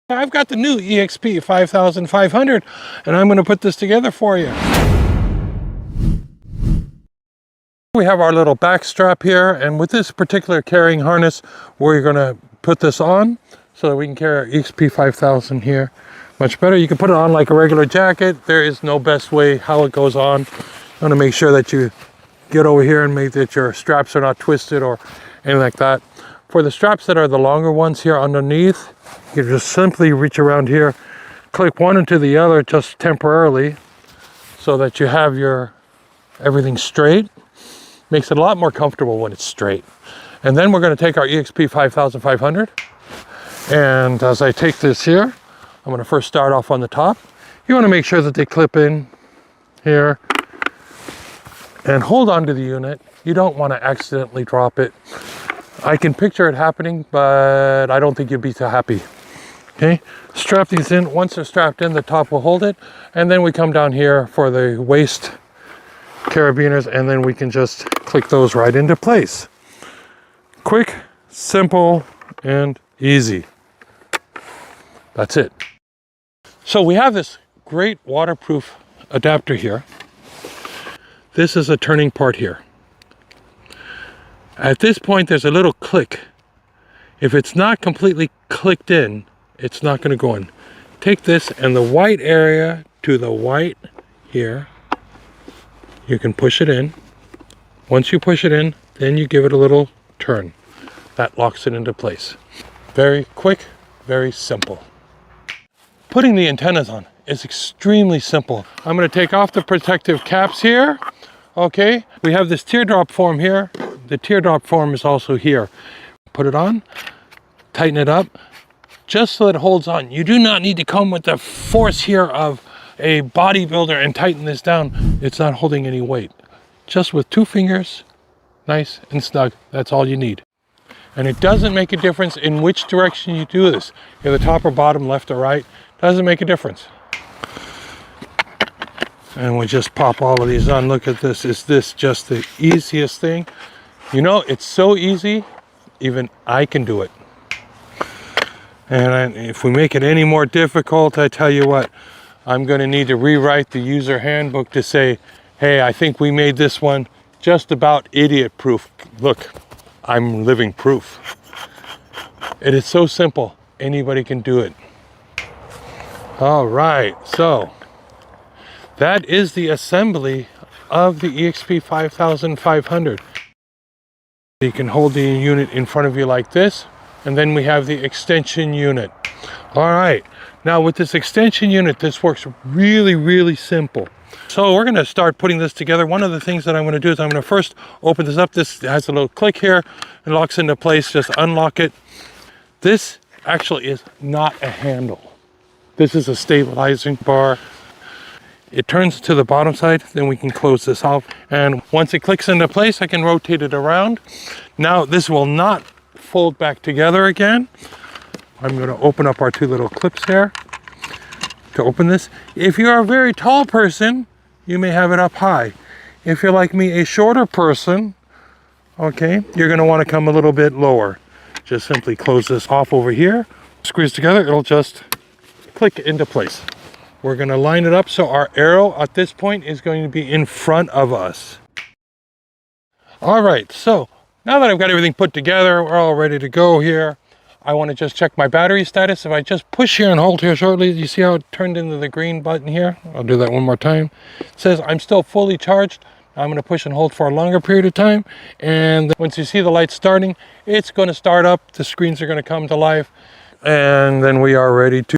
I've got the new EXP 5500 and I'm going to put this together for you. We have our little back strap here, and with this particular carrying harness we're going to put this on so that we can carry our EXP 5000 here much better. You can put it on like a regular jacket. There is no best way how it goes on. You want to make sure that you get over here and make that your straps are not twisted or anything like that. For the straps that are the longer ones here underneath, you just simply reach around here, click one into the other just temporarily so that you have your everything straight. Makes it a lot more comfortable when it's straight. And then we're going to take our EXP 5500, and as I take this here, I'm going to first start off on the top. You want to make sure that they clip in here and hold on to the unit. You don't want to accidentally drop it. I can picture it happening, but I don't think you'd be too happy. Okay, strap these in. Once they're strapped in, the top will hold it, and then we come down here for the waist carabiners, and then we can just click those right into place. Quick, simple, and easy. That's it. So we have this great waterproof adapter here. This is a turning part here. At this point, there's a little click. If it's not completely clicked in, it's not going to go in. Take this and the white area to the white here. You can push it in. Once you push it in, then you give it a little turn. That locks it into place. Very quick, very simple. Putting the antennas on is extremely simple. I'm going to take off the protective caps here. Okay, we have this teardrop form here. The teardrop form is also here. Put it on, tighten it up, just so it holds on. You do not need to come with the force here of a bodybuilder and tighten this down. It's not holding any weight. Just with 2 fingers, nice and snug, that's all you need. And it doesn't make a difference in which direction you do this. You're the top or bottom, left or right, doesn't make a difference. And we just pop all of these on. Look at this. Is this just the easiest thing? You know, it's so easy, even I can do it. And if we make it any more difficult, I tell you what, I'm going to need to rewrite the user handbook to say, hey, I think we made this one just about idiot proof. Look, I'm living proof. It is so simple, anybody can do it. All right, so that is the assembly of the EXP 5500. You can hold the unit in front of you like this, and then we have the extension unit. All right, now with this extension unit, this works really, really simple. So we're going to start putting this together. One of the things that I'm going to do is I'm going to first open this up. This has a little click here and locks into place. Just unlock it. This actually is not a handle. This is a stabilizing bar. It turns to the bottom side, then we can close this off. And once it clicks into place, I can rotate it around. Now this will not fold back together again. I'm going to open up our 2 little clips here to open this. If you're a very tall person, you may have it up high. If you're like me, a shorter person, okay, you're going to want to come a little bit lower. Just simply close this off over here, squeeze together, it'll just click into place. We're going to line it up so our arrow at this point is going to be in front of us. All right, so now that I've got everything put together, we're all ready to go here. I want to just check my battery status. If I just push here and hold here shortly, you see how it turned into the green button here? I'll do that one more time. It says I'm still fully charged. I'm going to push and hold for a longer period of time. And once you see the lights starting, it's going to start up. The screens are going to come to life. And then we are ready to